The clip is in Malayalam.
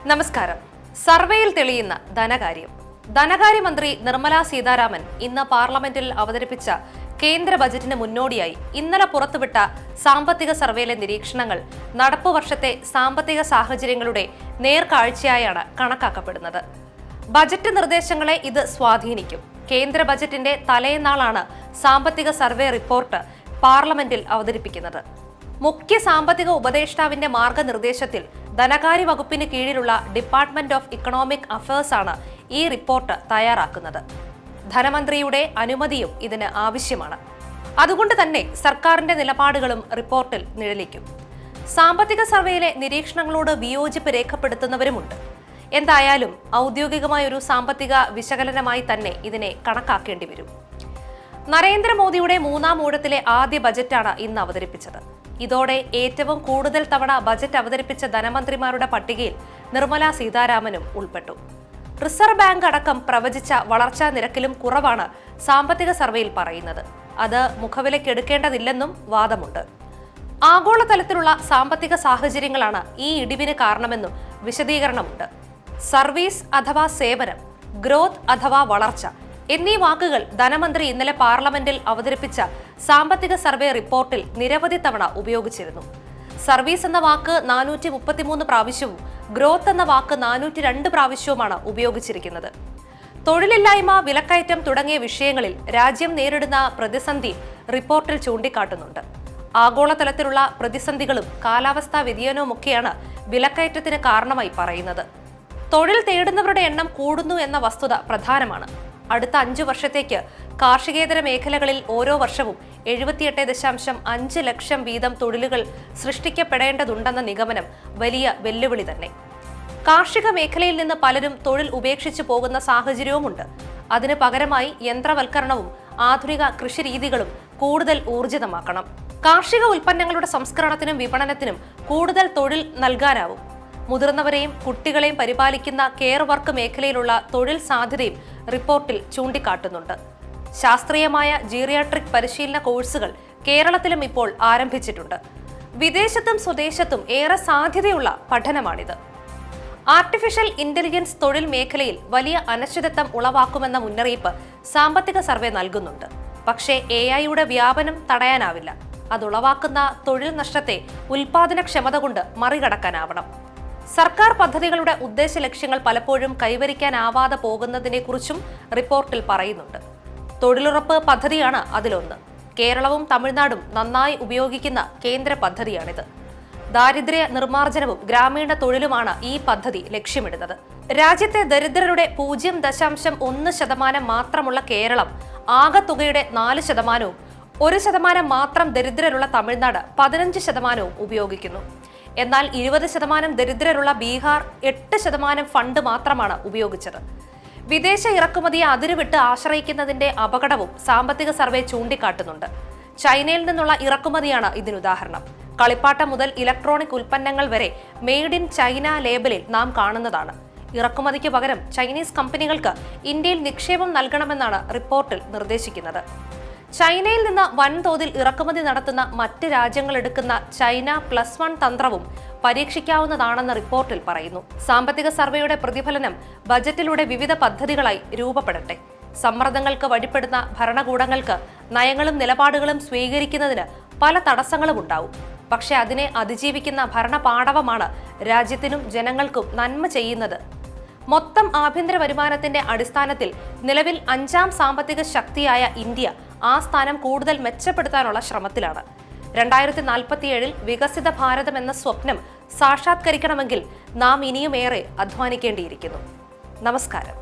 നമസ്കാരം. സർവേയിൽ തെളിയുന്ന ധനകാര്യമന്ത്രി നിർമ്മല സീതാരാമൻ ഇന്ന് പാർലമെന്റിൽ അവതരിപ്പിച്ച കേന്ദ്ര ബജറ്റിന് മുന്നോടിയായി ഇന്നലെ പുറത്തുവിട്ട സാമ്പത്തിക സർവേയിലെ നിരീക്ഷണങ്ങൾ നടപ്പുവർഷത്തെ സാമ്പത്തിക സാഹചര്യങ്ങളുടെ നേർക്കാഴ്ചയായാണ് കണക്കാക്കപ്പെടുന്നത്. ബജറ്റ് നിർദ്ദേശങ്ങളെ ഇത് സ്വാധീനിക്കും. കേന്ദ്ര ബജറ്റിന്റെ തലേന്നാളാണ് സാമ്പത്തിക സർവേ റിപ്പോർട്ട് പാർലമെന്റിൽ അവതരിപ്പിക്കുന്നത്. മുഖ്യ സാമ്പത്തിക ഉപദേഷ്ടാവിന്റെ മാർഗനിർദ്ദേശത്തിൽ ധനകാര്യ വകുപ്പിന് കീഴിലുള്ള ഡിപ്പാർട്ട്മെന്റ് ഓഫ് ഇക്കണോമിക് അഫയേഴ്സ് ആണ് ഈ റിപ്പോർട്ട് തയ്യാറാക്കുന്നത്. ധനമന്ത്രിയുടെ അനുമതിയും ഇതിന് ആവശ്യമാണ്. അതുകൊണ്ട് തന്നെ സർക്കാരിന്റെ നിലപാടുകളും റിപ്പോർട്ടിൽ നിഴലിക്കും. സാമ്പത്തിക സർവേയിലെ നിരീക്ഷണങ്ങളോട് വിയോജിപ്പ് രേഖപ്പെടുത്തുന്നവരുമുണ്ട്. എന്തായാലും ഔദ്യോഗികമായ ഒരു സാമ്പത്തിക വിശകലനമായി തന്നെ ഇതിനെ കണക്കാക്കേണ്ടി വരും. നരേന്ദ്രമോദിയുടെ മൂന്നാം ഊഴത്തിലെ ആദ്യ ബജറ്റാണ് ഇന്ന് അവതരിപ്പിച്ചത്. ഇതോടെ ഏറ്റവും കൂടുതൽ തവണ ബജറ്റ് അവതരിപ്പിച്ച ധനമന്ത്രിമാരുടെ പട്ടികയിൽ നിർമ്മല സീതാരാമനും ഉൾപ്പെട്ടു. റിസർവ് ബാങ്ക് അടക്കം പ്രവചിച്ച വളർച്ചാ നിരക്കിലും കുറവാണ് സാമ്പത്തിക സർവേയിൽ പറയുന്നത്. അത് മുഖവിലക്കെടുക്കേണ്ടതില്ലെന്നും വാദമുണ്ട്. ആഗോളതലത്തിലുള്ള സാമ്പത്തിക സാഹചര്യങ്ങളാണ് ഈ ഇടിവിന് കാരണമെന്നും വിശദീകരണമുണ്ട്. സർവീസ് അഥവാ സേവനം, ഗ്രോത്ത് അഥവാ വളർച്ച എന്നീ വാക്കുകൾ ധനമന്ത്രി ഇന്നലെ പാർലമെന്റിൽ അവതരിപ്പിച്ച സാമ്പത്തിക സർവേ റിപ്പോർട്ടിൽ നിരവധി തവണ ഉപയോഗിച്ചിരുന്നു. സർവീസ് എന്ന വാക്ക് 433 പ്രാവശ്യവും ഗ്രോത്ത് എന്ന വാക്ക് 402 പ്രാവശ്യവുമാണ് ഉപയോഗിച്ചിരിക്കുന്നത്. തൊഴിലില്ലായ്മ, വിലക്കയറ്റം തുടങ്ങിയ വിഷയങ്ങളിൽ രാജ്യം നേരിടുന്ന പ്രതിസന്ധി റിപ്പോർട്ടിൽ ചൂണ്ടിക്കാട്ടുന്നുണ്ട്. ആഗോളതലത്തിലുള്ള പ്രതിസന്ധികളും കാലാവസ്ഥാ വ്യതിയാനവുമൊക്കെയാണ് വിലക്കയറ്റത്തിന് കാരണമായി പറയുന്നത്. തൊഴിൽ തേടുന്നവരുടെ എണ്ണം കൂടുന്നു എന്ന വസ്തുത പ്രധാനമാണ്. അടുത്ത 5 വർഷത്തേക്ക് കാർഷികേതര മേഖലകളിൽ ഓരോ വർഷവും 78.5 ലക്ഷം വീതം തൊഴിലുകൾ സൃഷ്ടിക്കപ്പെടേണ്ടതുണ്ടെന്ന നിഗമനം വലിയ വെല്ലുവിളി തന്നെ. കാർഷിക മേഖലയിൽ നിന്ന് പലരും തൊഴിൽ ഉപേക്ഷിച്ചു പോകുന്ന സാഹചര്യവുമുണ്ട്. അതിന് പകരമായി യന്ത്രവൽക്കരണവും ആധുനിക കൃഷിരീതികളും കൂടുതൽ ഊർജിതമാക്കണം. കാർഷിക ഉൽപ്പന്നങ്ങളുടെ സംസ്കരണത്തിനും വിപണനത്തിനും കൂടുതൽ തൊഴിൽ നൽകാനാവും. മുതിർന്നവരെയും കുട്ടികളെയും പരിപാലിക്കുന്ന കെയർ വർക്ക് മേഖലയിലുള്ള തൊഴിൽ സാധ്യതയും റിപ്പോർട്ടിൽ ചൂണ്ടിക്കാട്ടുന്നുണ്ട്. ശാസ്ത്രീയമായ ജീറിയാട്രിക് പരിശീലന കോഴ്സുകൾ കേരളത്തിലും ഇപ്പോൾ ആരംഭിച്ചിട്ടുണ്ട്. വിദേശത്തും സ്വദേശത്തും ഏറെ സാധ്യതയുള്ള പഠനമാണിത്. ആർട്ടിഫിഷ്യൽ ഇന്റലിജൻസ് തൊഴിൽ മേഖലയിൽ വലിയ അനിശ്ചിതത്വം ഉളവാക്കുമെന്ന മുന്നറിയിപ്പ് സാമ്പത്തിക സർവേ നൽകുന്നുണ്ട്. പക്ഷേ AI-യുടെ വ്യാപനം തടയാനാവില്ല. അതുളവാക്കുന്ന തൊഴിൽ നഷ്ടത്തെ ഉൽപാദനക്ഷമത കൊണ്ട് മറികടക്കാനാവണം. സർക്കാർ പദ്ധതികളുടെ ഉദ്ദേശ ലക്ഷ്യങ്ങൾ പലപ്പോഴും കൈവരിക്കാനാവാതെ പോകുന്നതിനെക്കുറിച്ചും റിപ്പോർട്ടിൽ പറയുന്നുണ്ട്. തൊഴിലുറപ്പ് പദ്ധതിയാണ് അതിലൊന്ന്. കേരളവും തമിഴ്നാടും നന്നായി ഉപയോഗിക്കുന്ന കേന്ദ്ര പദ്ധതിയാണിത്. ദാരിദ്ര്യ നിർമ്മാർജ്ജനവും ഗ്രാമീണ തൊഴിലുമാണ് ഈ പദ്ധതി ലക്ഷ്യമിടുന്നത്. രാജ്യത്തെ ദരിദ്രരുടെ 0.1% മാത്രമുള്ള കേരളം ആകെത്തുകയുടെ 4%വും 1% മാത്രം ദരിദ്രരുള്ള തമിഴ്നാട് 15% ഉപയോഗിക്കുന്നു. എന്നാൽ 20% ദരിദ്രരുള്ള ബീഹാർ 8% ഫണ്ട് മാത്രമാണ് ഉപയോഗിച്ചത്. വിദേശ ഇറക്കുമതിയെ അതിരുവിട്ട് ആശ്രയിക്കുന്നതിന്റെ അപകടവും സാമ്പത്തിക സർവേ ചൂണ്ടിക്കാട്ടുന്നുണ്ട്. ചൈനയിൽ നിന്നുള്ള ഇറക്കുമതിയാണ് ഇതിനുദാഹരണം. കളിപ്പാട്ടം മുതൽ ഇലക്ട്രോണിക് ഉൽപ്പന്നങ്ങൾ വരെ മെയ്ഡ് ഇൻ ചൈന ലേബലിൽ നാം കാണുന്നതാണ്. ഇറക്കുമതിക്ക് പകരം ചൈനീസ് കമ്പനികൾക്ക് ഇന്ത്യയിൽ നിക്ഷേപം നൽകണമെന്നാണ് റിപ്പോർട്ടിൽ നിർദ്ദേശിക്കുന്നത്. ചൈനയിൽ നിന്ന് വൻതോതിൽ ഇറക്കുമതി നടത്തുന്ന മറ്റ് രാജ്യങ്ങൾ എടുക്കുന്ന ചൈന +1 തന്ത്രവും പരീക്ഷിക്കാവുന്നതാണെന്ന് റിപ്പോർട്ടിൽ പറയുന്നു. സാമ്പത്തിക സർവേയുടെ പ്രതിഫലനം ബജറ്റിലൂടെ വിവിധ പദ്ധതികളായി രൂപപ്പെടട്ടെ. സമ്മർദ്ദങ്ങൾക്ക് വഴിപ്പെടുന്ന ഭരണകൂടങ്ങൾക്ക് നയങ്ങളും നിലപാടുകളും സ്വീകരിക്കുന്നതിന് പല തടസ്സങ്ങളും ഉണ്ടാവും. പക്ഷെ അതിനെ അതിജീവിക്കുന്ന ഭരണപാടവമാണ് രാജ്യത്തിനും ജനങ്ങൾക്കും നന്മ ചെയ്യുന്നത്. മൊത്തം ആഭ്യന്തര വരുമാനത്തിന്റെ അടിസ്ഥാനത്തിൽ നിലവിൽ 5ാം സാമ്പത്തിക ശക്തിയായ ഇന്ത്യ ആ സ്ഥാനം കൂടുതൽ മെച്ചപ്പെടുത്താനുള്ള ശ്രമത്തിലാണ്. 2047 വികസിത ഭാരതം എന്ന സ്വപ്നം സാക്ഷാത്കരിക്കണമെങ്കിൽ നാം ഇനിയുമേറെ അധ്വാനിക്കേണ്ടിയിരിക്കുന്നു. നമസ്കാരം.